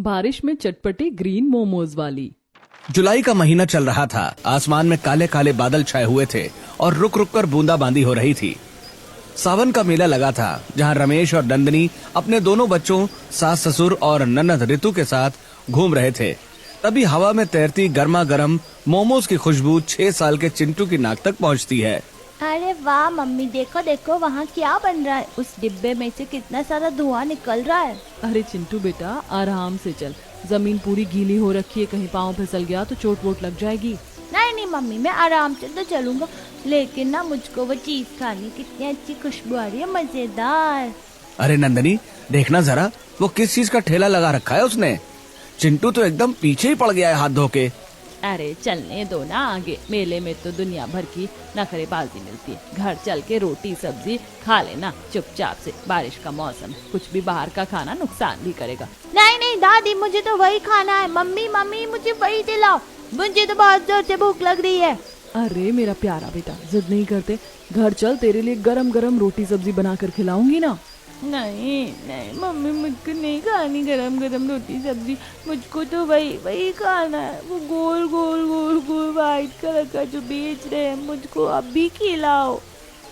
बारिश में चटपटे ग्रीन मोमोज वाली। जुलाई का महीना चल रहा था। आसमान में काले काले बादल छाए हुए थे और रुक रुक कर बूंदाबांदी हो रही थी। सावन का मेला लगा था, जहां रमेश और नंदनी अपने दोनों बच्चों, सास ससुर और ननद रितु के साथ घूम रहे थे। तभी हवा में तैरती गर्मा गर्म मोमोज की खुशबू 6 साल के चिंटू की नाक तक पहुंचती है। अरे वाह मम्मी, देखो देखो वहाँ क्या बन रहा है। उस डिब्बे में से कितना सारा धुआं निकल रहा है। अरे चिंटू बेटा, आराम से चल, जमीन पूरी गीली हो रखी है, कहीं पाँव फिसल गया तो चोट वोट लग जाएगी। नहीं नहीं मम्मी, मैं आराम से तो चलूंगा, लेकिन ना मुझको वो चीज खानी, कितनी अच्छी खुशबू आ रही है, मजेदार। अरे नंदनी, देखना जरा, वो किस चीज का ठेला लगा रखा है उसने। चिंटू तो एकदम पीछे ही पड़ गया है हाथ धो के। अरे चलने दो ना आगे, मेले में तो दुनिया भर की नखरेबाजी मिलती है। घर चल के रोटी सब्जी खा लेना चुपचाप से, बारिश का मौसम है, कुछ भी बाहर का खाना नुकसान भी करेगा। नहीं नहीं दादी, मुझे तो वही खाना है। मम्मी मम्मी मुझे वही दिलाओ, मुझे तो बहुत जोर से भूख लग रही है। अरे मेरा प्यारा बेटा, जिद नहीं करते, घर चल, तेरे लिए गरम गरम रोटी सब्जी बना कर खिलाऊंगी ना। नहीं नहीं मम्मी, मुझको नहीं खानी गरम गरम रोटी सब्जी, मुझको तो वही खाना है, वो गोल गोल गोल गोल व्हाइट कलर का जो बेच रहे हैं, मुझको अभी खिलाओ।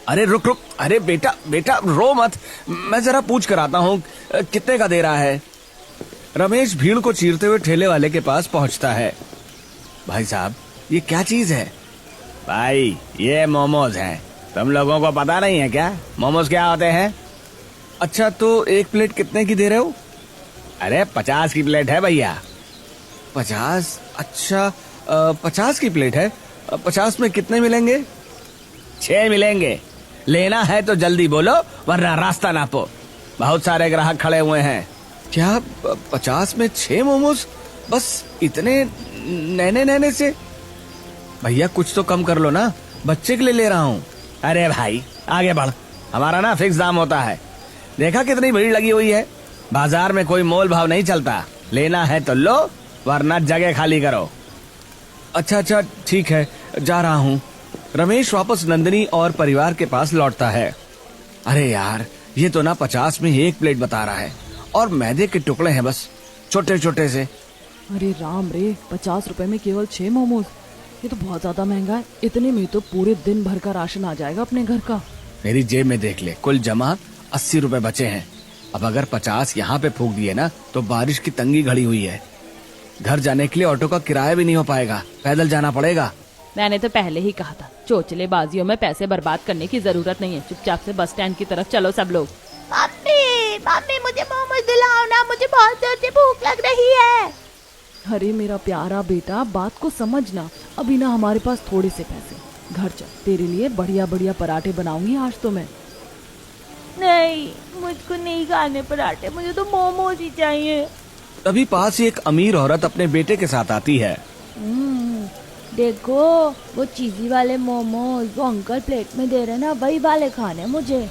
अरे रुक रुक, अरे बेटा बेटा रो मत, मैं जरा पूछ कर आता हूँ कितने का दे रहा है। रमेश भीड़ को चीरते हुए ठेले वाले के पास पहुँचता है। भाई साहब, ये क्या चीज है? भाई, ये मोमोज हैं। तुम लोगों को पता नहीं है क्या मोमोज क्या होते हैं? अच्छा, तो एक प्लेट कितने की दे रहे हो? अरे 50 की प्लेट है भैया। 50? अच्छा, 50 की प्लेट है। 50 में कितने मिलेंगे? 6 मिलेंगे। लेना है तो जल्दी बोलो, वरना रास्ता नापो, बहुत सारे ग्राहक खड़े हुए हैं। क्या 50 में 6 मोमोज? बस इतने नैने नैने से? भैया कुछ तो कम कर लो ना, बच्चे के लिए ले रहा हूँ। अरे भाई आगे बढ़, हमारा ना फिक्स दाम होता है। देखा कितनी भीड़ लगी हुई है, बाजार में कोई मोल भाव नहीं चलता। लेना है तो लो, वरना जगह खाली करो। अच्छा अच्छा ठीक है, जा रहा हूँ। रमेश वापस नंदनी और परिवार के पास लौटता है। अरे यार, ये तो ना 50 में 1 प्लेट बता रहा है, और मैदे के टुकड़े हैं बस, छोटे छोटे से। अरे राम रे, 50 रुपए में केवल 6 मोमोज, ये तो बहुत ज्यादा महंगा है। इतने में तो पूरे दिन भर का राशन आ जाएगा अपने घर का। मेरी जेब में देख ले, कुल जमा 80 रुपए बचे हैं। अब अगर 50 यहाँ पे फूंक दिए ना, तो बारिश की तंगी घड़ी हुई है। घर जाने के लिए ऑटो का किराया भी नहीं हो पाएगा, पैदल जाना पड़ेगा। मैंने तो पहले ही कहा था, चोचलेबाजियों में पैसे बर्बाद करने की जरूरत नहीं है। चुपचाप से बस स्टैंड की तरफ चलो सब लोग। मम्मी मम्मी मुझे मोमोज दिलाओ ना, मुझे बहुत जोर से भूख लग रही है। अरे मेरा प्यारा बेटा, बात को समझना, अभी ना हमारे पास थोड़े से पैसे। घर चल, तेरे लिए बढ़िया बढ़िया पराठे बनाऊंगी आज तो मैं। नहीं, मुझको नहीं खाने पराठे, मुझे तो मोमोज ही चाहिए। तभी पास ही एक अमीर औरत अपने बेटे के साथ आती है। देखो वो चीजी वाले मोमोज, वो अंकल प्लेट में दे रहे ना, वही वाले खाने मुझे।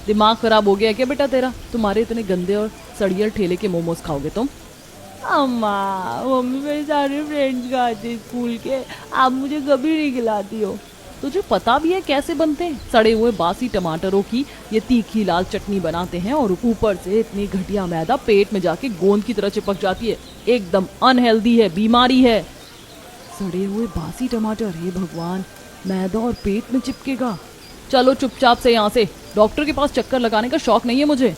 दिमाग खराब हो गया क्या बेटा तेरा? तुम्हारे इतने गंदे और सड़ियल ठेले के मोमोज खाओगे तुम? अम्मा, मम्मी मेरे सारे फ्रेंड्स खाते स्कूल के, आप मुझे कभी नहीं खिलाती हो। तुझे पता भी है कैसे बनते हैं? सड़े हुए बासी टमाटरों की ये तीखी लाल चटनी बनाते हैं, और ऊपर से इतनी घटिया मैदा पेट में जाके गोंद की तरह चिपक जाती है। एकदम अनहेल्दी है, बीमारी है। सड़े हुए बासी टमाटर, हे भगवान, मैदा और पेट में चिपकेगा। चलो चुपचाप से यहाँ से, डॉक्टर के पास चक्कर लगाने का शौक नहीं है मुझे।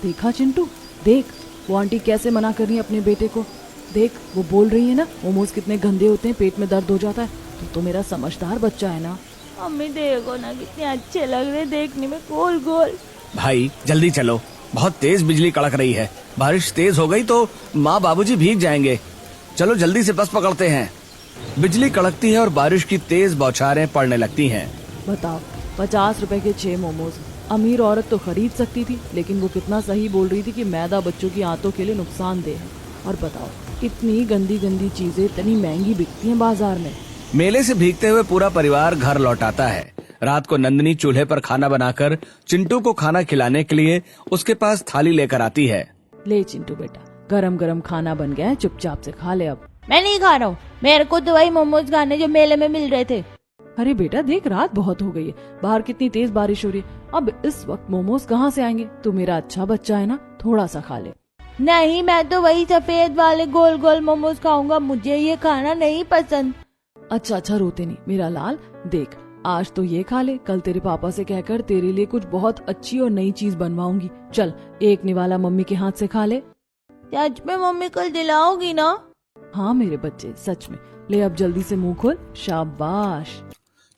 देखा चिंटू, देख वो आंटी कैसे मना कर रही है अपने बेटे को। देख वो बोल रही है ना, मोमोज कितने गंदे होते हैं, पेट में दर्द हो जाता है। तो मेरा समझदार बच्चा है ना। मम्मी देखो ना, कितने अच्छे लग रहे देखने में, गोल गोल। भाई जल्दी चलो, बहुत तेज बिजली कड़क रही है। बारिश तेज हो गई तो माँ बाबूजी भीग जाएंगे। चलो जल्दी से बस पकड़ते हैं। बिजली कड़कती है और बारिश की तेज बौछारें पड़ने लगती हैं। बताओ, 50 रुपए के 6 मोमोज अमीर औरत तो खरीद सकती थी, लेकिन वो कितना सही बोल रही थी कि मैदा बच्चों की आंतों के लिए नुकसानदेह है। और बताओ, इतनी गंदी गंदी चीजें इतनी महंगी बिकती हैं बाजार में। मेले से भीगते हुए पूरा परिवार घर लौट आता है। रात को नंदनी चूल्हे पर खाना बनाकर चिंटू को खाना खिलाने के लिए उसके पास थाली लेकर आती है। ले चिंटू बेटा, गरम गरम खाना बन गया है, चुपचाप से खा ले अब। मैं नहीं खा रहा हूँ, मेरे को तो वही मोमोज खाने जो मेले में मिल रहे थे। अरे बेटा देख, रात बहुत हो गई है, बाहर कितनी तेज बारिश हो रही है, अब इस वक्त मोमोज कहाँ से आएंगे? तू मेरा अच्छा बच्चा है ना, थोड़ा सा खा ले। नहीं, मैं तो वही सफेद वाले गोल गोल मोमोज खाऊंगा, मुझे ये खाना नहीं पसंद। अच्छा अच्छा रोते नहीं मेरा लाल, देख आज तो ये खा ले, कल तेरे पापा से कहकर तेरे लिए कुछ बहुत अच्छी और नई चीज बनवाऊंगी। चल एक निवाला मम्मी के हाथ से खा ले। सच में मम्मी कल दिलाओगी ना? हाँ मेरे बच्चे सच में, ले अब जल्दी से मुंह खोल, शाबाश।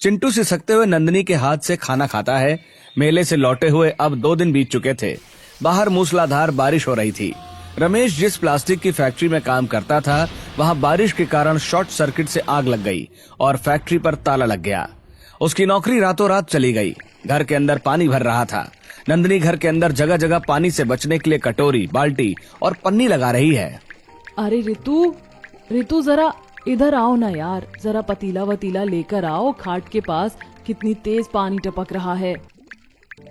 चिंटू सिसकते हुए नंदनी के हाथ से खाना खाता है। मेले से लौटे हुए अब 2 दिन बीत चुके थे। बाहर मूसलाधार बारिश हो रही थी। रमेश जिस प्लास्टिक की फैक्ट्री में काम करता था, वहाँ बारिश के कारण शॉर्ट सर्किट से आग लग गई और फैक्ट्री पर ताला लग गया। उसकी नौकरी रातों रात चली गई। घर के अंदर पानी भर रहा था। नंदनी घर के अंदर जगह जगह पानी से बचने के लिए कटोरी, बाल्टी और पन्नी लगा रही है। अरे रितु जरा इधर आओ ना यार, जरा पतीला वतीला लेकर आओ, खाट के पास कितनी तेज पानी टपक रहा है।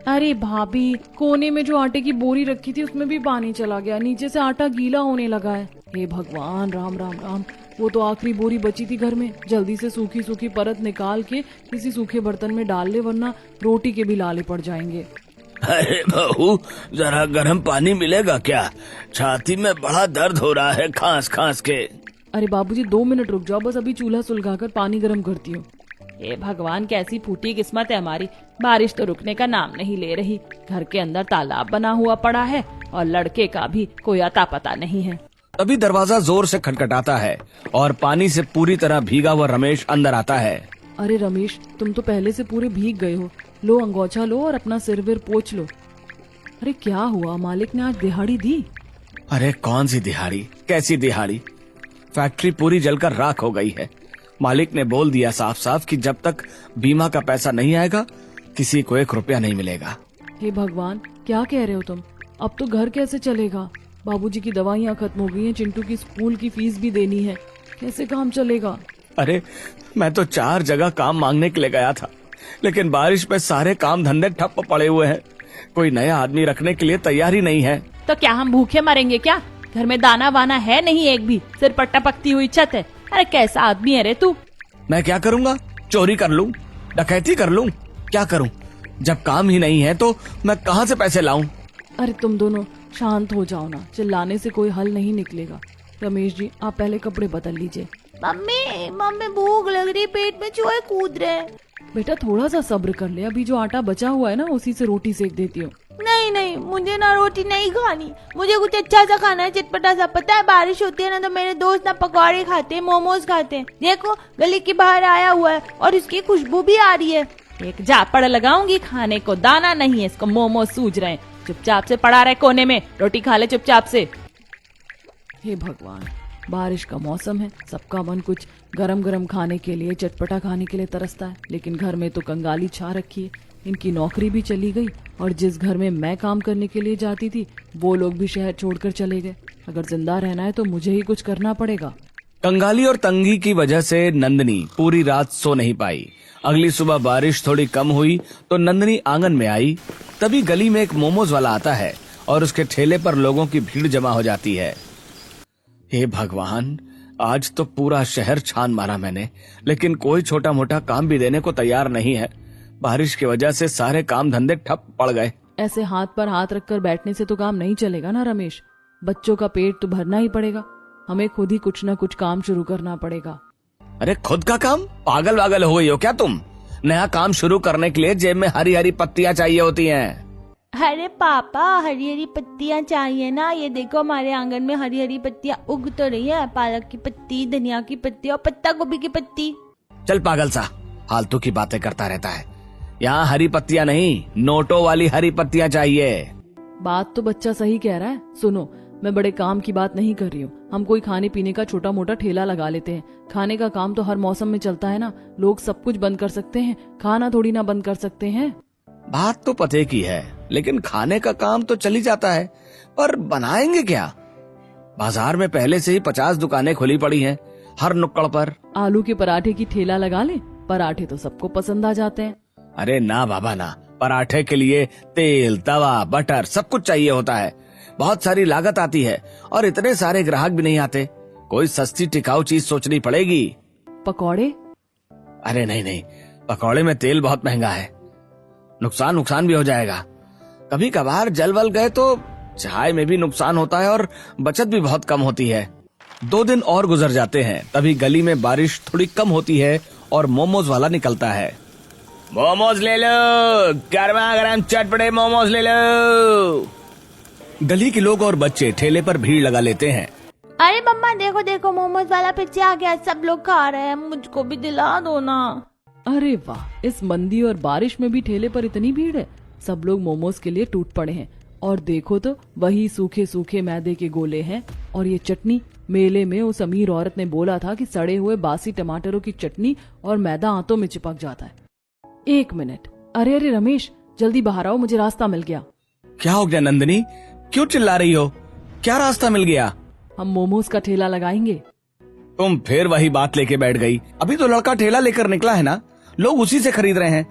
अरे भाभी, कोने में जो आटे की बोरी रखी थी उसमें भी पानी चला गया, नीचे से आटा गीला होने लगा है। हे भगवान, राम राम राम। वो तो आखिरी बोरी बची थी घर में, जल्दी से सूखी सूखी परत निकाल के किसी सूखे बर्तन में डाल ले, वरना रोटी के भी लाले पड़ जाएंगे। अरे बहू, जरा गर्म पानी मिलेगा क्या? छाती में बड़ा दर्द हो रहा है खांस खांस के। अरे बाबूजी 2 मिनट रुक जाओ, बस अभी चूल्हा सुलगाकर पानी गर्म करती हूँ। हे भगवान, कैसी फूटी किस्मत है हमारी, बारिश तो रुकने का नाम नहीं ले रही। घर के अंदर तालाब बना हुआ पड़ा है और लड़के का भी कोई अता पता नहीं है। तभी दरवाजा जोर से खटखटाता है और पानी से पूरी तरह भीगा हुआ रमेश अंदर आता है। अरे रमेश, तुम तो पहले से पूरे भीग गए हो, लो अंगोछा लो और अपना सिर विर पोंछ लो। अरे क्या हुआ, मालिक ने आज दिहाड़ी दी? अरे कौन सी दिहाड़ी, कैसी दिहाड़ी? फैक्ट्री पूरी जलकर राख हो गई है। मालिक ने बोल दिया साफ साफ कि जब तक बीमा का पैसा नहीं आएगा किसी को 1 रुपया नहीं मिलेगा। हे भगवान, क्या कह रहे हो तुम? अब तो घर कैसे चलेगा? बाबूजी की दवाइयाँ खत्म हो गई हैं, चिंटू की स्कूल की फीस भी देनी है, कैसे काम चलेगा? अरे मैं तो 4 जगह काम मांगने के लिए गया था, लेकिन बारिश में सारे काम धंधे ठप पड़े हुए हैं। कोई नया आदमी रखने के लिए तैयार ही नहीं है। तो क्या हम भूखे मरेंगे क्या? घर में दाना वाना है नहीं एक भी, सिर पर टपकती हुई छत है। अरे कैसा आदमी है रे तू? मैं क्या करूँगा? चोरी कर लूँ, डकैती कर लूँ, क्या करूँ? जब काम ही नहीं है तो मैं कहाँ से पैसे लाऊं? अरे तुम दोनों शांत हो जाओ ना, चिल्लाने से कोई हल नहीं निकलेगा। रमेश जी, आप पहले कपड़े बदल लीजिए। मम्मी मम्मी भूख लग रही, पेट में चूहे कूद रहे हैं। बेटा थोड़ा सा सब्र कर ले, अभी जो आटा बचा हुआ है ना उसी से रोटी सेक देती हूँ। नहीं नहीं, मुझे ना रोटी नहीं खानी, मुझे कुछ अच्छा सा खाना है, चटपटा सा। पता है बारिश होती है ना तो मेरे दोस्त ना पकौड़े खाते हैं, मोमोज खाते हैं। देखो गली के बाहर आया हुआ है और इसकी खुशबू भी आ रही है। एक जापड़ लगाऊंगी, खाने को दाना नहीं है, इसको मोमोज सूझ रहे हैं। चुपचाप से पड़ा रहे कोने में, रोटी खा ले चुपचाप से। हे भगवान, बारिश का मौसम है, सबका मन कुछ गरम गरम खाने के लिए, चटपटा खाने के लिए तरसता है, लेकिन घर में तो कंगाली छा रखी है। इनकी नौकरी भी चली गई और जिस घर में मैं काम करने के लिए जाती थी वो लोग भी शहर छोड़कर चले गए। अगर जिंदा रहना है तो मुझे ही कुछ करना पड़ेगा। कंगाली और तंगी की वजह से नंदनी पूरी रात सो नहीं पाई। अगली सुबह बारिश थोड़ी कम हुई तो नंदनी आंगन में आई। तभी गली में एक मोमोज वाला आता है और उसके ठेले पर लोगों की भीड़ जमा हो जाती है। हे भगवान, आज तो पूरा शहर छान मारा मैंने, लेकिन कोई छोटा मोटा काम भी देने को तैयार नहीं है। बारिश की वजह से सारे काम धंधे ठप पड़ गए। ऐसे हाथ पर हाथ रखकर बैठने से तो काम नहीं चलेगा ना रमेश, बच्चों का पेट तो भरना ही पड़ेगा। हमें खुद ही कुछ न कुछ काम शुरू करना पड़ेगा। अरे खुद का काम? पागल वागल हो गई हो क्या तुम? नया काम शुरू करने के लिए जेब में हरी हरी पत्तियां चाहिए होती हैं। अरे पापा, हरी हरी पत्तियां चाहिए ना, ये देखो हमारे आंगन में हरी हरी पत्तियां उग तो रही है, पालक की पत्ती, धनिया की पत्ती और पत्ता गोभी की पत्ती। चल पागल सा, फालतू की बातें करता रहता है। यहाँ हरी पत्तियां नहीं, नोटों वाली हरी पत्तियां चाहिए। बात तो बच्चा सही कह रहा है। सुनो, मैं बड़े काम की बात नहीं कर रही हूँ। हम कोई खाने पीने का छोटा मोटा ठेला लगा लेते हैं। खाने का काम तो हर मौसम में चलता है ना, लोग सब कुछ बंद कर सकते हैं, खाना थोड़ी ना बंद कर सकते हैं। बात तो पते की है, लेकिन खाने का काम तो चली जाता है, पर बनाएंगे क्या? बाजार में पहले से ही 50 दुकानें खुली पड़ी हैं, हर नुक्कड़ पर। आलू के पराठे की ठेला लगा ले, पराठे तो सबको पसंद आ जाते हैं। अरे ना बाबा ना, पराठे के लिए तेल, तवा, बटर सब कुछ चाहिए होता है। बहुत सारी लागत आती है और इतने सारे ग्राहक भी नहीं आते। कोई सस्ती टिकाऊ चीज सोचनी पड़ेगी। पकौड़े? अरे नहीं नहीं, पकौड़े में तेल बहुत महंगा है, नुकसान भी हो जाएगा। कभी कभार जल वल गए तो चाय में भी नुकसान होता है और बचत भी बहुत कम होती है। 2 दिन और गुजर जाते हैं। तभी गली में बारिश थोड़ी कम होती है और मोमोज वाला निकलता है। मोमोज ले लो, गर्मा गर्म चटपटे मोमोज ले लो। गली के लोग और बच्चे ठेले पर भीड़ लगा लेते हैं। अरे मम्मा देखो देखो मोमोज वाला पीछे आ गया, सब लोग खा रहे हैं, मुझको भी दिला दो ना। अरे वाह, इस मंदी और बारिश में भी ठेले पर इतनी भीड़ है। सब लोग मोमोज के लिए टूट पड़े हैं। और देखो तो वही सूखे सूखे मैदे के गोले हैं और ये चटनी। मेले में उस अमीर औरत ने बोला था कि सड़े हुए बासी टमाटरों की चटनी और मैदा आंतों में चिपक जाता है। 1 मिनट, अरे अरे रमेश, जल्दी बाहर आओ, मुझे रास्ता मिल गया। क्या हो गया नंदिनी, क्यों चिल्ला रही हो? क्या रास्ता मिल गया? हम मोमोज का ठेला लगाएंगे। तुम फिर वही बात लेके बैठ गई। अभी तो लड़का ठेला लेकर निकला है ना, लोग उसी से खरीद रहे हैं।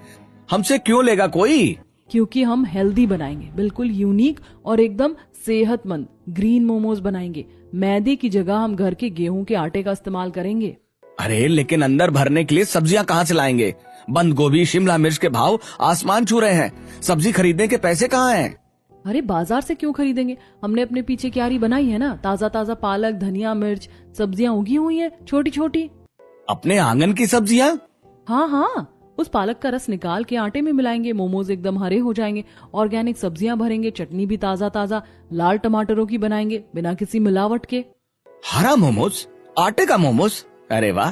हमसे क्यों लेगा कोई? क्योंकि हम हेल्दी बनाएंगे, बिल्कुल यूनिक और एकदम सेहतमंद ग्रीन मोमोज बनाएंगे। मैदे की जगह हम घर के गेहूं के आटे का इस्तेमाल करेंगे। अरे लेकिन अंदर भरने के लिए सब्जियां कहाँ से लाएंगे? बंद गोभी शिमला मिर्च के भाव आसमान छू रहे हैं। सब्जी खरीदने के पैसे कहाँ हैं? अरे बाजार से क्यों खरीदेंगे? हमने अपने पीछे क्यारी बनाई है ना, ताजा ताजा पालक, धनिया, मिर्च, सब्जियां उगी हुई है छोटी छोटी। अपने आंगन की सब्जियां? हाँ हाँ, उस पालक का रस निकाल के आटे में मिलाएंगे, मोमोज एकदम हरे हो जाएंगे। ऑर्गेनिक सब्जियां भरेंगे, चटनी भी ताजा ताजा लाल टमाटरों की बनाएंगे बिना किसी मिलावट के। हरा मोमोज, आटे का मोमोज? अरे वाह,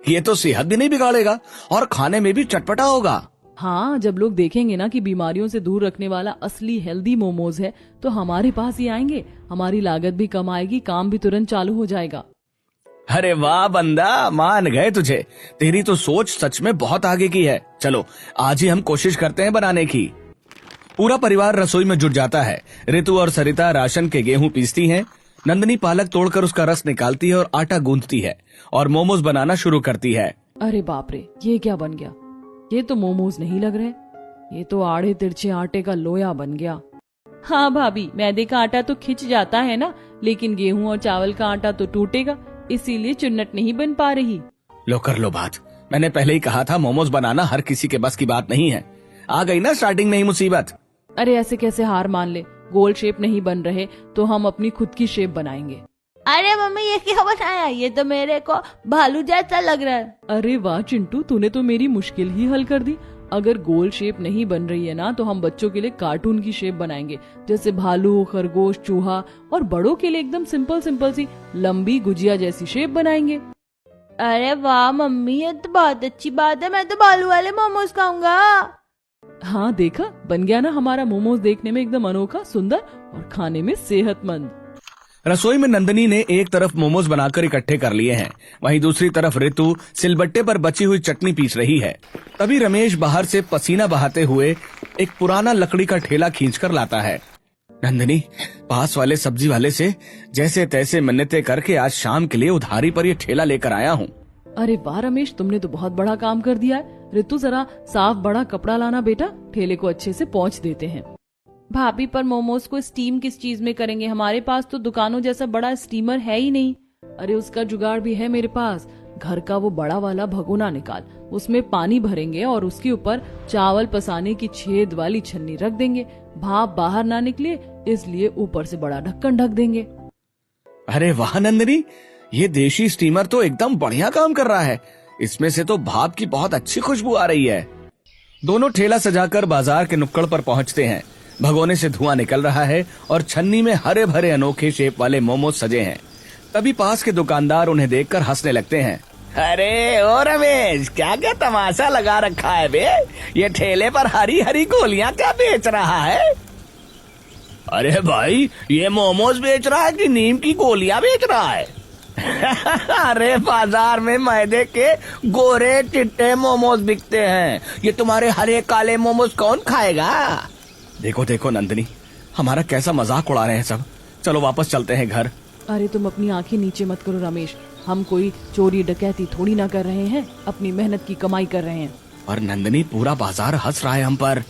ये तो सेहत भी नहीं बिगाड़ेगा और खाने में भी चटपटा होगा। हाँ, जब लोग देखेंगे ना कि बीमारियों से दूर रखने वाला असली हेल्दी मोमोज है तो हमारे पास ही आएंगे। हमारी लागत भी कम आएगी, काम भी तुरंत चालू हो जाएगा। अरे वाह बंदा, मान गए तुझे। तेरी तो सोच सच में बहुत आगे की है। चलो आज ही हम कोशिश करते हैं बनाने की। पूरा परिवार रसोई में जुट जाता है। ऋतु और सरिता राशन के गेहूं पीसती हैं। नंदिनी पालक तोड़कर उसका रस निकालती है और आटा गूंथती है और मोमोज बनाना शुरू करती है। अरे बाप रे, ये क्या बन गया? ये तो मोमोज नहीं लग रहे, ये तो आड़े तिरछे आटे का लोया बन गया। हाँ भाभी, मैदे का आटा तो खिंच जाता है ना, लेकिन गेहूं और चावल का आटा तो टूटेगा, इसीलिए चुन्नट नहीं बन पा रही। लो कर लो बात। मैंने पहले ही कहा था मोमोज बनाना हर किसी के बस की बात नहीं है। आ गई ना स्टार्टिंग में ही मुसीबत। अरे ऐसे कैसे हार मान ले? गोल शेप नहीं बन रहे तो हम अपनी खुद की शेप बनाएंगे। अरे मम्मी ये क्या बनाया? ये तो मेरे को भालू जैसा लग रहा है। अरे वाह चिंटू, तूने तो मेरी मुश्किल ही हल कर दी। अगर गोल शेप नहीं बन रही है ना तो हम बच्चों के लिए कार्टून की शेप बनाएंगे, जैसे भालू, खरगोश, चूहा। और बड़ों के लिए एकदम सिंपल सिंपल सी लंबी गुजिया जैसी शेप बनाएंगे। अरे वाह मम्मी, ये तो बहुत अच्छी बात है। मैं तो भालू वाले मोमोज खाऊंगा। हाँ देखा, बन गया ना हमारा मोमोज, देखने में एकदम अनोखा, सुंदर और खाने में सेहतमंद। रसोई में नंदिनी ने एक तरफ मोमोज बनाकर इकट्ठे कर लिए हैं, वहीं दूसरी तरफ ऋतु सिलबट्टे पर बची हुई चटनी पीस रही है। तभी रमेश बाहर से पसीना बहाते हुए एक पुराना लकड़ी का ठेला खींचकर लाता है। नंदिनी, पास वाले सब्जी वाले से जैसे तैसे मन्नतें करके आज शाम के लिए उधारी पर ये ठेला लेकर आया हूँ। अरे वाह रमेश, तुमने तो बहुत बड़ा काम कर दिया है। ऋतु जरा साफ बड़ा कपड़ा लाना बेटा, ठेले को अच्छे से पोंछ देते हैं। भाभी पर मोमोज को स्टीम किस चीज में करेंगे? हमारे पास तो दुकानों जैसा बड़ा स्टीमर है ही नहीं। अरे उसका जुगाड़ भी है मेरे पास। घर का वो बड़ा वाला भगोना निकाल, उसमें पानी भरेंगे और उसके ऊपर चावल पसाने की छेद वाली छन्नी रख देंगे। भाप बाहर ना निकले इसलिए ऊपर से बड़ा ढक्कन ढक देंगे। अरे वाह नंदिनी, ये देशी स्टीमर तो एकदम बढ़िया काम कर रहा है। इसमें से तो भाप की बहुत अच्छी खुशबू आ रही है। दोनों ठेला सजाकर बाजार के नुक्कड़ पर पहुंचते हैं। भगोने से धुआं निकल रहा है और छन्नी में हरे भरे अनोखे शेप वाले मोमोज सजे हैं। तभी पास के दुकानदार उन्हें देखकर हंसने लगते हैं। अरे ओ रमेश, क्या क्या तमाशा लगा रखा है बे? ये ठेले पर हरी हरी गोलियां क्या बेच रहा है? अरे भाई, ये मोमोज बेच रहा है कि नीम की गोलियां बेच रहा है? अरे बाजार में मैदे के गोरे चिट्टे मोमोज बिकते हैं, ये तुम्हारे हरे काले मोमोज कौन खाएगा? देखो देखो नंदिनी, हमारा कैसा मजाक उड़ा रहे हैं सब। चलो वापस चलते हैं घर। अरे तुम अपनी आंखें नीचे मत करो रमेश, हम कोई चोरी डकैती थोड़ी ना कर रहे हैं, अपनी मेहनत की कमाई कर रहे हैं। और नंदिनी, पूरा बाजार हंस रहा है हम पर।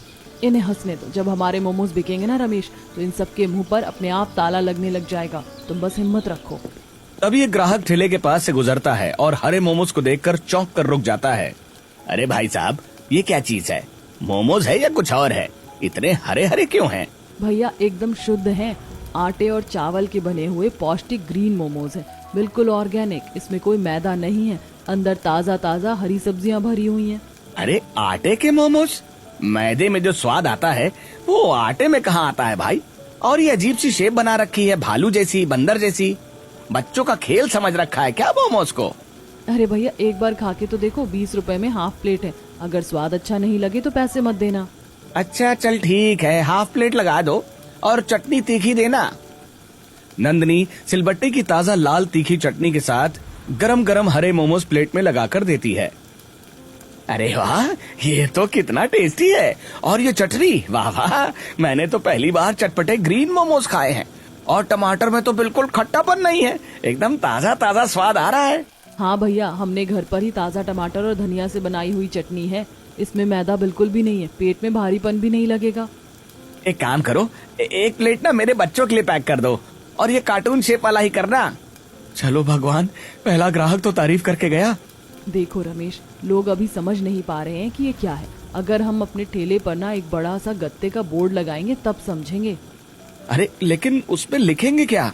इन्हें हंसने दो, जब हमारे मोमोज बिकेंगे ना रमेश, तो इन सबके मुंह पर अपने आप ताला लगने लग जाएगा। तुम बस हिम्मत रखो। तभी एक ग्राहक ठेले के पास से गुजरता है और हरे मोमोज को देखकर चौंक कर रुक जाता है। अरे भाई साहब, ये क्या चीज है? मोमोज है या कुछ और है? इतने हरे हरे क्यों हैं? भैया एकदम शुद्ध हैं, आटे और चावल के बने हुए पौष्टिक ग्रीन मोमोज हैं, बिल्कुल ऑर्गेनिक। इसमें कोई मैदा नहीं है, अंदर ताजा ताजा हरी सब्जियां भरी हुई हैं। अरे आटे के मोमोज? मैदे में जो स्वाद आता है वो आटे में कहाँ आता है भाई? और ये अजीब सी शेप बना रखी है, भालू जैसी, बंदर जैसी। बच्चों का खेल समझ रखा है क्या मोमोज को? अरे भैया एक बार खा के तो देखो, 20 रुपए में हाफ प्लेट है। अगर स्वाद अच्छा नहीं लगे तो पैसे मत देना। अच्छा चल ठीक है, हाफ प्लेट लगा दो और चटनी तीखी देना। नंदनी सिलबट्टे की ताजा लाल तीखी चटनी के साथ गरम गरम हरे मोमोज प्लेट में लगाकर देती है। अरे वाह, ये तो कितना टेस्टी है। और ये चटनी, वाह वाह, मैंने तो पहली बार चटपटे ग्रीन मोमोज खाए हैं। और टमाटर में तो बिल्कुल खट्टापन नहीं है, एकदम ताजा ताजा स्वाद आ रहा है। हाँ भैया, हमने घर पर ही ताजा टमाटर और धनिया से बनाई हुई चटनी है। इसमें मैदा बिल्कुल भी नहीं है, पेट में भारीपन भी नहीं लगेगा। एक काम करो, एक प्लेट ना मेरे बच्चों के लिए पैक कर दो, और ये कार्टून शेप वाला ही करना। चलो भगवान, पहला ग्राहक तो तारीफ करके गया। देखो रमेश, लोग अभी समझ नहीं पा रहे हैं कि ये क्या है। अगर हम अपने ठेले पर ना एक बड़ा सा गत्ते का बोर्ड लगाएंगे तब समझेंगे। अरे लेकिन उस पे लिखेंगे क्या?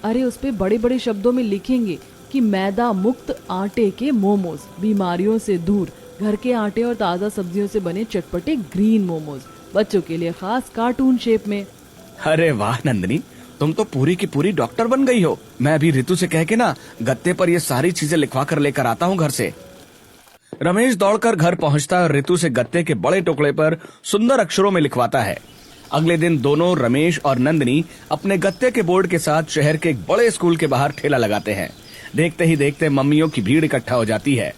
अरे उस पे बड़े बड़े शब्दों में लिखेंगे कि मैदा मुक्त आटे के मोमोज, बीमारियों से दूर, घर के आटे और ताजा सब्जियों से बने चटपटे ग्रीन मोमोज, बच्चों के लिए खास कार्टून शेप में। अरे वाह नंदनी, तुम तो पूरी की पूरी डॉक्टर बन गई हो। मैं अभी ऋतु से कह के ना गत्ते पर ये सारी चीजें लिखवा कर लेकर आता हूँ घर से। रमेश दौड़कर घर पहुँचता है और ऋतु से गत्ते के बड़े टुकड़े पर सुंदर अक्षरों में लिखवाता है। अगले दिन दोनों रमेश और नंदनी अपने गत्ते के बोर्ड के साथ शहर के एक बड़े स्कूल के बाहर ठेला लगाते हैं। देखते ही देखते मम्मियों की भीड़ इकट्ठा हो जाती है।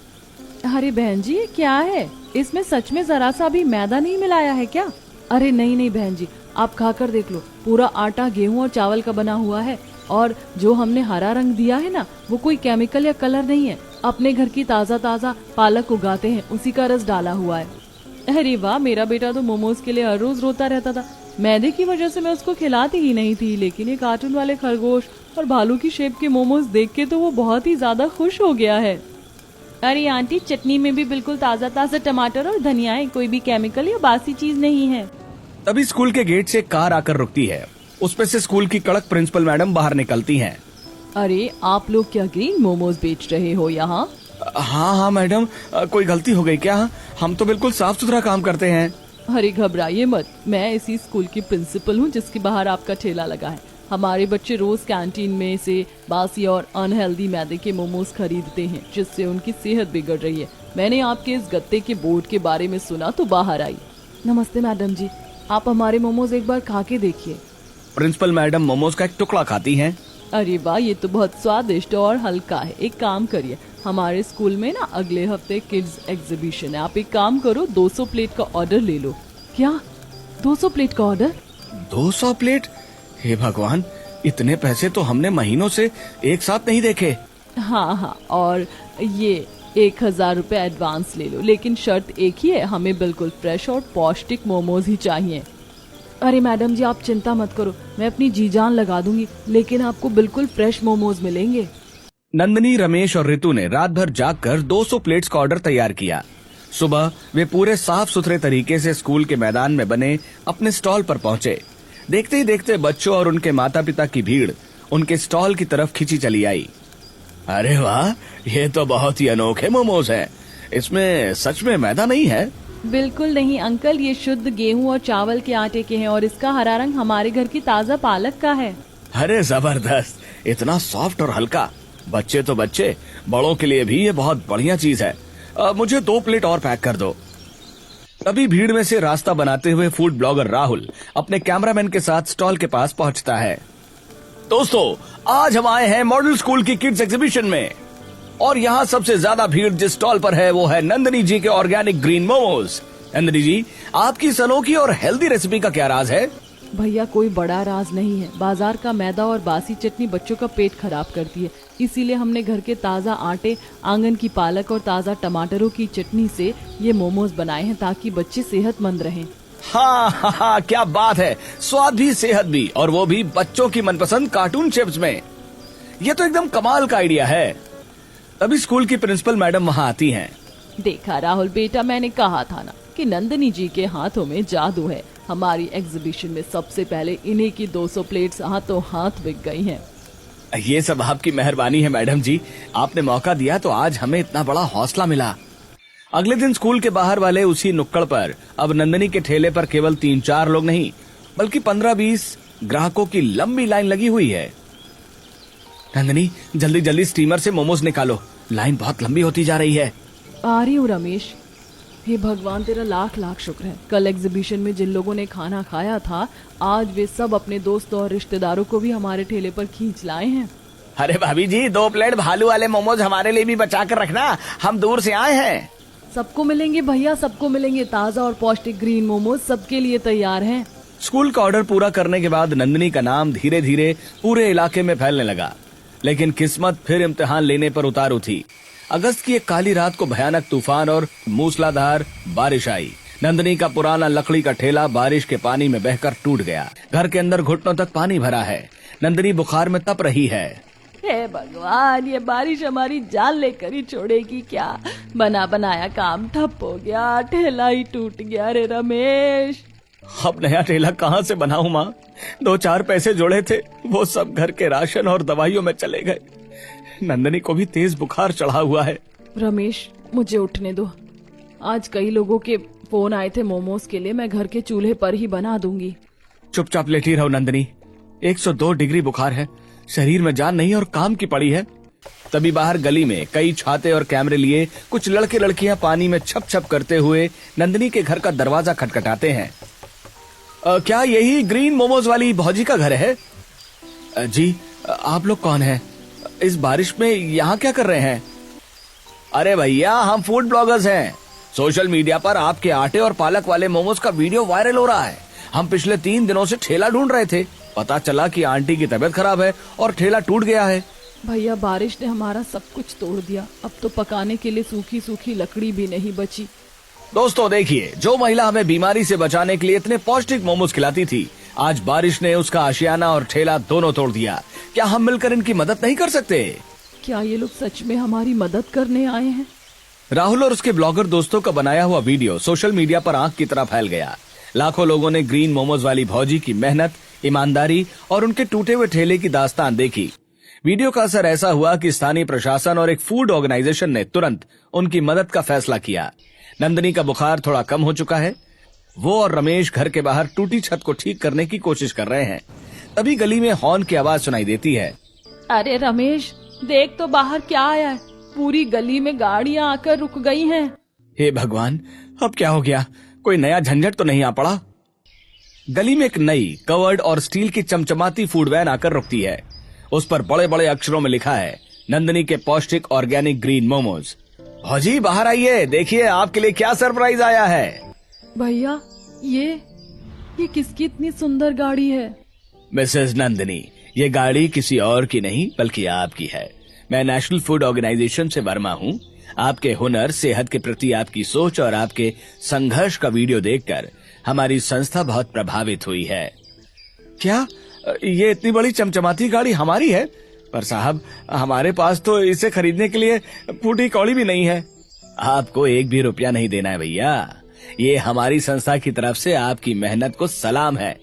अरे बहन जी, ये क्या है? इसमें सच में जरा सा भी मैदा नहीं मिलाया है क्या? अरे नहीं नहीं बहन जी, आप खाकर देख लो, पूरा आटा गेहूं और चावल का बना हुआ है। और जो हमने हरा रंग दिया है ना, वो कोई केमिकल या कलर नहीं है, अपने घर की ताजा ताजा पालक उगाते हैं, उसी का रस डाला हुआ है। अरे वाह, मेरा बेटा तो मोमोज के लिए हर रोज रोता रहता था। मैदे की वजह से मैं उसको खिलाती ही नहीं थी, लेकिन ये कार्टून वाले खरगोश और भालू की शेप के मोमोज देख के तो वो बहुत ही ज्यादा खुश हो गया है। अरे आंटी, चटनी में भी बिल्कुल ताजा ताजा टमाटर और धनिया है, कोई भी केमिकल या बासी चीज नहीं है। तभी स्कूल के गेट से एक कार आकर रुकती है। उसपे से स्कूल की कड़क प्रिंसिपल मैडम बाहर निकलती हैं। अरे आप लोग क्या ग्रीन मोमोज बेच रहे हो यहाँ? हाँ हाँ मैडम, कोई गलती हो गई क्या? हम तो बिल्कुल साफ सुथरा काम करते हैं। अरे घबराइए मत, मैं इसी स्कूल की प्रिंसिपल हूँ जिसके बाहर आपका ठेला लगा है। हमारे बच्चे रोज कैंटीन में से बासी और अनहेल्दी मैदे के मोमोज खरीदते हैं, जिससे उनकी सेहत बिगड़ रही है। मैंने आपके इस गत्ते के बोर्ड के बारे में सुना तो बाहर आई। नमस्ते मैडम जी, आप हमारे मोमोज एक बार खा के देखिए। प्रिंसिपल मैडम मोमोज का एक टुकड़ा खाती हैं। अरे वाह, ये तो बहुत स्वादिष्ट और हल्का है। एक काम करिए, हमारे स्कूल में ना अगले हफ्ते किड्स एग्जीबिशन है। आप एक काम करो, 200 प्लेट का ऑर्डर ले लो। क्या 200 प्लेट का ऑर्डर? 200 प्लेट? हे भगवान, इतने पैसे तो हमने महीनों से एक साथ नहीं देखे। हाँ हाँ, और ये 1000 रुपए एडवांस ले लो, लेकिन शर्त एक ही है, हमें बिल्कुल फ्रेश और पौष्टिक मोमोज ही चाहिए। अरे मैडम जी, आप चिंता मत करो, मैं अपनी जी जान लगा दूंगी, लेकिन आपको बिल्कुल फ्रेश मोमोज मिलेंगे। नंदनी, रमेश और ऋतु ने रात भर जागकर 200 प्लेट्स का ऑर्डर तैयार किया। सुबह वे पूरे साफ सुथरे तरीके से स्कूल के मैदान में बने अपने स्टॉल पर पहुंचे। देखते ही देखते बच्चों और उनके माता पिता की भीड़ उनके स्टॉल की तरफ खिंची चली आई। अरे वाह, ये तो बहुत ही अनोखे मोमोज हैं। इसमें सच में मैदा नहीं है? बिल्कुल नहीं अंकल, ये शुद्ध गेहूं और चावल के आटे के हैं और इसका हरा रंग हमारे घर की ताजा पालक का है। अरे जबरदस्त, इतना सॉफ्ट और हल्का। बच्चे तो बच्चे, बड़ों के लिए भी ये बहुत बढ़िया चीज है। मुझे 2 प्लेट और पैक कर दो। तभी भीड़ में से रास्ता बनाते हुए फूड ब्लॉगर राहुल अपने कैमरामैन के साथ स्टॉल के पास पहुंचता है। दोस्तों, आज हम आए हैं मॉडल स्कूल की किड्स एग्जीबिशन में, और यहाँ सबसे ज्यादा भीड़ जिस स्टॉल पर है वो है नंदनी जी के ऑर्गेनिक ग्रीन मोमोज। नंदनी जी, आपकी इस अनोखी और हेल्दी रेसिपी का क्या राज है? भैया कोई बड़ा राज नहीं है, बाजार का मैदा और बासी चटनी बच्चों का पेट खराब करती है, इसीलिए हमने घर के ताजा आटे, आंगन की पालक और ताजा टमाटरों की चटनी से ये मोमोज बनाए हैं ताकि बच्चे सेहतमंद रहें। हाँ हाँ हाँ, क्या बात है, स्वाद भी सेहत भी, और वो भी बच्चों की मनपसंद कार्टून चिप्स में। ये तो एकदम कमाल का आइडिया है। तभी स्कूल की प्रिंसिपल मैडम वहाँ आती हैं। देखा राहुल बेटा, मैंने कहा था ना कि नंदनी जी के हाथों में जादू है। हमारी एग्जीबिशन में सबसे पहले इन्हीं की 200 प्लेट्स हाथों हाथ बिक गई हैं। ये सब आपकी मेहरबानी है मैडम जी, आपने मौका दिया तो आज हमें इतना बड़ा हौसला मिला। अगले दिन स्कूल के बाहर वाले उसी नुक्कड़ पर अब नंदिनी के ठेले पर केवल 3-4 लोग नहीं बल्कि 15-20 ग्राहकों की लंबी लाइन लगी हुई है। नंदिनी जल्दी जल्दी स्टीमर से मोमोज निकालो, लाइन बहुत लंबी होती जा रही है। आ रही हूँ रमेश। हे भगवान तेरा लाख लाख शुक्र है, कल एग्जीबिशन में जिन लोगों ने खाना खाया था आज वे सब अपने दोस्तों और रिश्तेदारों को भी हमारे ठेले पर खींच लाए हैं। अरे भाभी जी 2 प्लेट भालू वाले मोमोज हमारे लिए भी बचा कर रखना, हम दूर से आए हैं। सबको मिलेंगे भैया, सबको मिलेंगे। ताजा और पौष्टिक ग्रीन मोमोज सबके लिए तैयार हैं। स्कूल का ऑर्डर पूरा करने के बाद नंदिनी का नाम धीरे धीरे पूरे इलाके में फैलने लगा, लेकिन किस्मत फिर इम्तिहान लेने पर उतारू थी। अगस्त की एक काली रात को भयानक तूफान और मूसलाधार बारिश आई। नंदिनी का पुराना लकड़ी का ठेला बारिश के पानी में बहकर टूट गया। घर के अंदर घुटनों तक पानी भरा है। नंदिनी बुखार में तप रही है। हे भगवान, ये बारिश हमारी जान लेकर ही छोड़ेगी क्या? बना बनाया काम ठप हो गया, ठेला ही टूट गया। रे रमेश, अब नया ठेला कहाँ से बनाऊं माँ? 2-4 पैसे जोड़े थे, वो सब घर के राशन और दवाइयों में चले गए। नंदिनी को भी तेज बुखार चढ़ा हुआ है। रमेश मुझे उठने दो। आज कई लोगों के फोन आए थे मोमोज के लिए, मैं घर के चूल्हे पर ही बना दूंगी। चुपचाप लेटी रहो नंदिनी, 102 डिग्री बुखार है, शरीर में जान नहीं और काम की पड़ी है। तभी बाहर गली में कई छाते और कैमरे लिए कुछ लड़के लड़कियां पानी में छप छप करते हुए नंदिनी के घर का दरवाजा खटखटाते हैं। क्या यही ग्रीन मोमोज वाली भौजी का घर है? जी, आप लोग कौन हैं? इस बारिश में यहाँ क्या कर रहे हैं? अरे भैया, हम फूड ब्लॉगर्स हैं। सोशल मीडिया पर आपके आटे और पालक वाले मोमोज का वीडियो वायरल हो रहा है। हम पिछले 3 दिनों से ठेला ढूंढ रहे थे, पता चला कि आंटी की तबीयत खराब है और ठेला टूट गया है। भैया बारिश ने हमारा सब कुछ तोड़ दिया, अब तो पकाने के लिए सूखी सूखी लकड़ी भी नहीं बची। दोस्तों देखिए, जो महिला हमें बीमारी से बचाने के लिए इतने पौष्टिक मोमोज खिलाती थी, आज बारिश ने उसका आशियाना और ठेला दोनों तोड़ दिया। क्या हम मिलकर इनकी मदद नहीं कर सकते? क्या ये लोग सच में हमारी मदद करने आए हैं? राहुल और उसके ब्लॉगर दोस्तों का बनाया हुआ वीडियो सोशल मीडिया पर आग की तरह फैल गया। लाखों लोगों ने ग्रीन मोमोज वाली भौजी की मेहनत, ईमानदारी और उनके टूटे हुए ठेले की दास्तान देखी। वीडियो का असर ऐसा हुआ कि स्थानीय प्रशासन और एक फूड ऑर्गेनाइजेशन ने तुरंत उनकी मदद का फैसला किया। नंदिनी का बुखार थोड़ा कम हो चुका है। वो और रमेश घर के बाहर टूटी छत को ठीक करने की कोशिश कर रहे हैं। तभी गली में हॉर्न की आवाज सुनाई देती है। अरे रमेश, देख तो बाहर क्या आया है। पूरी गली में गाड़ियां आकर रुक गई हैं। हे भगवान, अब क्या हो गया? कोई नया झंझट तो नहीं आ पड़ा? गली में एक नई कवर्ड और स्टील की चमचमाती फूड वैन आकर रुकती है। उस पर बड़े बड़े अक्षरों में लिखा है, नंदिनी के पौष्टिक ऑर्गेनिक ग्रीन मोमोज। भौजी बाहर आइए, देखिए आपके लिए क्या सरप्राइज आया है। भैया, ये किसकी इतनी सुंदर गाड़ी है? मिसेस नंदिनी, ये गाड़ी किसी और की नहीं बल्कि आपकी है। मैं नेशनल फूड ऑर्गेनाइजेशन से वर्मा हूँ। आपके हुनर, सेहत के प्रति आपकी सोच और आपके संघर्ष का वीडियो देखकर हमारी संस्था बहुत प्रभावित हुई है। क्या ये इतनी बड़ी चमचमाती गाड़ी हमारी है? पर साहब, हमारे पास तो इसे खरीदने के लिए फूटी कौड़ी भी नहीं है। आपको 1 भी रुपया नहीं देना है भैया, ये हमारी संस्था की तरफ से आपकी मेहनत को सलाम है।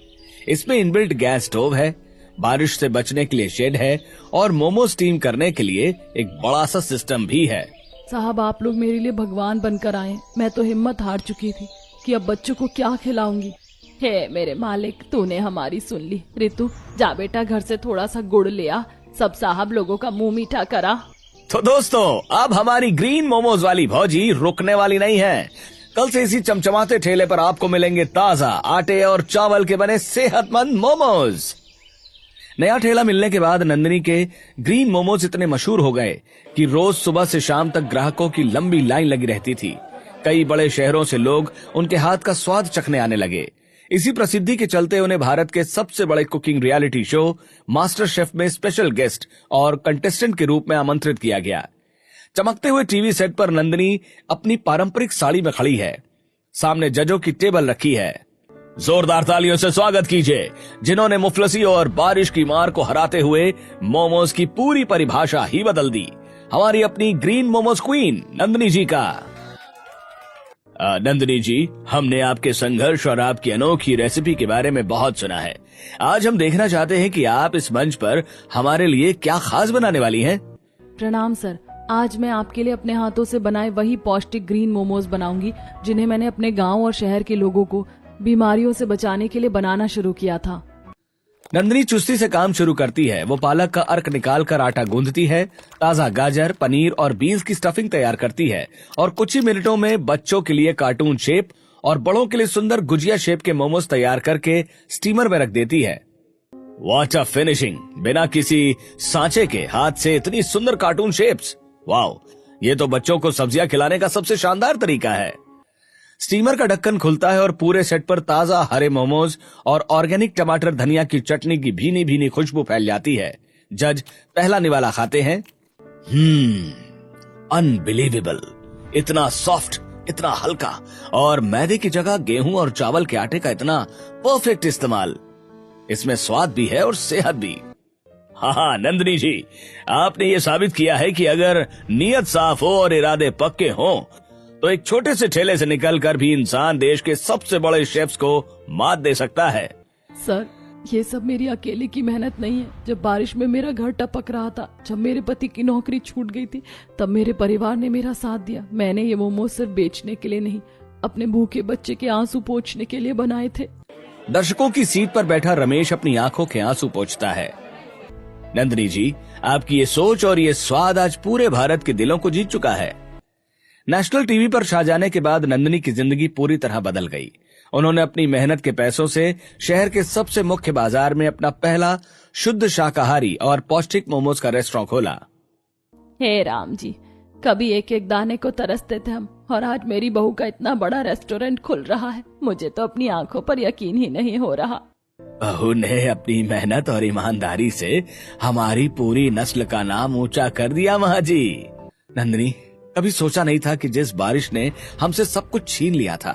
इसमें इनबिल्ट गैस स्टोव है, बारिश से बचने के लिए शेड है और मोमो स्टीम करने के लिए एक बड़ा सा सिस्टम भी है। साहब, आप लोग मेरे लिए भगवान बनकर आए। मैं तो हिम्मत हार चुकी थी कि अब बच्चों को क्या खिलाऊंगी। हे मेरे मालिक, तूने हमारी सुन ली। रितु, जा बेटा घर से थोड़ा सा गुड़ ले आ, सब साहब लोगों का मुंह मीठा करा। तो दोस्तों, अब हमारी ग्रीन मोमोज वाली भौजी रुकने वाली नहीं है। कल से इसी चमचमाते ठेले पर आपको मिलेंगे ताजा आटे और चावल के बने सेहतमंद मोमोज। नया ठेला मिलने के बाद नंदिनी के ग्रीन मोमोज इतने मशहूर हो गए कि रोज सुबह से शाम तक ग्राहकों की लंबी लाइन लगी रहती थी। कई बड़े शहरों से लोग उनके हाथ का स्वाद चखने आने लगे। इसी प्रसिद्धि के चलते उन्हें भारत के सबसे बड़े cooking reality show master chef में स्पेशल गेस्ट और कंटेस्टेंट के रूप में आमंत्रित किया गया। चमकते हुए टीवी सेट पर नंदिनी अपनी पारंपरिक साड़ी में खड़ी है। सामने जजों की टेबल रखी है। जोरदार तालियों से स्वागत कीजिए जिन्होंने मुफलसी और बारिश की मार को हराते हुए मोमोज की पूरी परिभाषा ही बदल दी, हमारी अपनी ग्रीन मोमोज क्वीन नंदिनी जी का। नंदिनी जी, हमने आपके संघर्ष और आपकी अनोखी रेसिपी के बारे में बहुत सुना है। आज हम देखना चाहते हैं कि आप इस मंच पर हमारे लिए क्या खास बनाने वाली हैं। प्रणाम सर। आज मैं आपके लिए अपने हाथों से बनाए वही पौष्टिक ग्रीन मोमोज बनाऊंगी जिन्हें मैंने अपने गांव और शहर के लोगों को बीमारियों से बचाने के लिए बनाना शुरू किया था। नंदिनी चुस्ती से काम शुरू करती है। वो पालक का अर्क निकाल कर आटा गूंदती है, ताजा गाजर, पनीर और बीन्स की स्टफिंग तैयार करती है और कुछ ही मिनटों में बच्चों के लिए कार्टून शेप और बड़ों के लिए सुंदर गुजिया शेप के मोमोज तैयार करके स्टीमर में रख देती है। What a finishing! बिना किसी सांचे के हाथ से इतनी सुंदर कार्टून शेप्स! वाओ, ये तो बच्चों को सब्जियां खिलाने का सबसे शानदार तरीका है। स्टीमर का ढक्कन खुलता है और पूरे सेट पर ताजा हरे मोमोज और ऑर्गेनिक टमाटर धनिया की चटनी की भीनी भीनी खुशबू फैल जाती है। जज पहला निवाला खाते हैं। अनबिलीवेबल! इतना सॉफ्ट, इतना हल्का और मैदे की जगह गेहूं और चावल के आटे का इतना परफेक्ट इस्तेमाल। इसमें स्वाद भी है और सेहत भी। हाँ नंदिनी जी, आपने ये साबित किया है कि अगर नीयत साफ हो और इरादे पक्के हों तो एक छोटे से ठेले से निकलकर भी इंसान देश के सबसे बड़े शेफ्स को मात दे सकता है। सर, ये सब मेरी अकेले की मेहनत नहीं है। जब बारिश में मेरा घर टपक रहा था, जब मेरे पति की नौकरी छूट गई थी, तब मेरे परिवार ने मेरा साथ दिया। मैंने ये मोमोज सिर्फ बेचने के लिए नहीं, अपने भूखे बच्चे के आंसू पोंछने के लिए बनाए थे। दर्शकों की सीट पर बैठा रमेश अपनी आंखों के आंसू पोंछता है। नंदिनी जी, आपकी ये सोच और ये स्वाद आज पूरे भारत के दिलों को जीत चुका है। नेशनल टीवी पर छा जाने के बाद नंदिनी की जिंदगी पूरी तरह बदल गई। उन्होंने अपनी मेहनत के पैसों से शहर के सबसे मुख्य बाजार में अपना पहला शुद्ध शाकाहारी और पौष्टिक मोमोज का रेस्टोरेंट खोला। हे राम जी, कभी एक एक दाने को तरसते थे हम, और आज मेरी बहू का इतना बड़ा रेस्टोरेंट खुल रहा है। मुझे तो अपनी आंखों पर यकीन ही नहीं हो रहा। बहू ने अपनी मेहनत और ईमानदारी से हमारी पूरी नस्ल का नाम ऊंचा कर दिया माँ जी। नंदिनी, कभी सोचा नहीं था कि जिस बारिश ने हमसे सब कुछ छीन लिया था,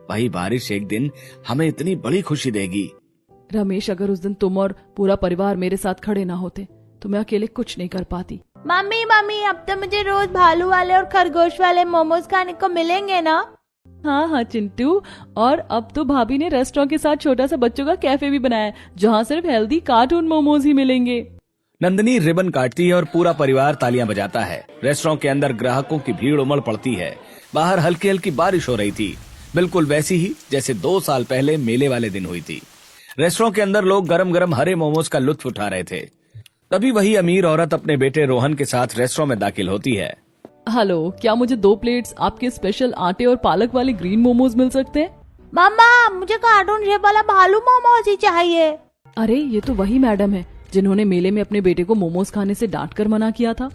वही बारिश एक दिन हमें इतनी बड़ी खुशी देगी। रमेश, अगर उस दिन तुम और पूरा परिवार मेरे साथ खड़े ना होते तो मैं अकेले कुछ नहीं कर पाती। मम्मी मम्मी, अब तो मुझे रोज भालू वाले और खरगोश वाले मोमोज खाने को मिलेंगे ना? हाँ हाँ चिंटू, और अब तो भाभी ने रेस्टोरेंट के साथ छोटा सा बच्चों का कैफे भी बनाया है, जहाँ सिर्फ हेल्दी कार्टून मोमोज ही मिलेंगे। नंदिनी रिबन काटती है और पूरा परिवार तालियां बजाता है। रेस्टोरेंट के अंदर ग्राहकों की भीड़ उमड़ पड़ती है। बाहर हल्की हल्की बारिश हो रही थी, बिल्कुल वैसी ही जैसे 2 साल पहले मेले वाले दिन हुई थी। रेस्टोरेंट के अंदर लोग गरम गरम हरे मोमोज का लुत्फ उठा रहे थे। तभी वही अमीर औरत अपने बेटे रोहन के साथ रेस्टोरेंट में दाखिल होती है। हेलो, क्या मुझे 2 प्लेट्स आपके स्पेशल आटे और पालक वाले ग्रीन मोमोज मिल सकते हैं? मामा, मुझे कार्टून शेप वाला भालू मोमोज ही चाहिए। अरे, ये तो वही मैडम है जिन्होंने मेले में अपने बेटे को मोमोज खाने से डांट कर मना किया था।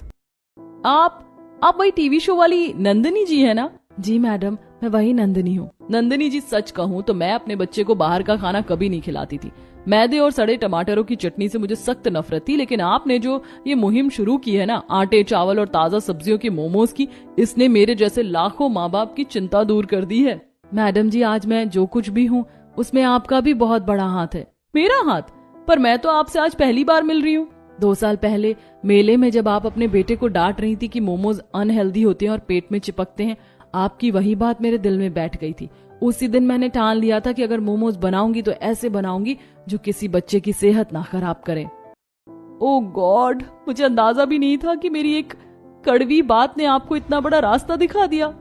आप वही टीवी शो वाली नंदिनी जी है ना? जी मैडम, मैं वही नंदिनी हूँ। नंदिनी जी, सच कहूँ तो मैं अपने बच्चे को बाहर का खाना कभी नहीं खिलाती थी। मैदे और सड़े टमाटरों की चटनी से मुझे सख्त नफरत थी, लेकिन आपने जो ये मुहिम शुरू की है ना, आटे, चावल और ताजा सब्जियों के मोमोज की, इसने मेरे जैसे लाखों माँ बाप की चिंता दूर कर दी है। मैडम जी, आज मैं जो कुछ भी हूँ उसमें आपका भी बहुत बड़ा हाथ है। मेरा हाथ? पर मैं तो आपसे आज पहली बार मिल रही हूँ। 2 साल पहले मेले में जब आप अपने बेटे को डांट रही थी कि मोमोज अनहेल्दी होते हैं और पेट में चिपकते हैं, आपकी वही बात मेरे दिल में बैठ गई थी। उसी दिन मैंने ठान लिया था कि अगर मोमोज बनाऊंगी तो ऐसे बनाऊंगी जो किसी बच्चे की सेहत ना खराब करे। ओ गॉड, मुझे अंदाजा भी नहीं था कि मेरी एक कड़वी बात ने आपको इतना बड़ा रास्ता दिखा दिया।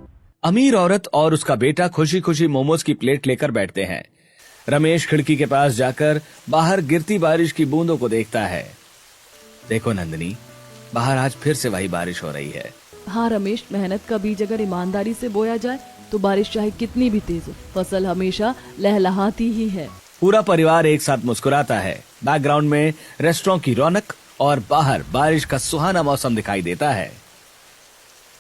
अमीर औरत और उसका बेटा खुशी खुशी मोमोज की प्लेट लेकर बैठते हैं। रमेश खिड़की के पास जाकर बाहर गिरती बारिश की बूंदों को देखता है। देखो नंदिनी, बाहर आज फिर से वही बारिश हो रही है। हाँ रमेश, मेहनत का बीज अगर ईमानदारी से बोया जाए तो बारिश चाहे कितनी भी तेज हो, फसल हमेशा लहलहाती ही है। पूरा परिवार एक साथ मुस्कुराता है। बैकग्राउंड में रेस्टोरेंट की रौनक और बाहर बारिश का सुहाना मौसम दिखाई देता है।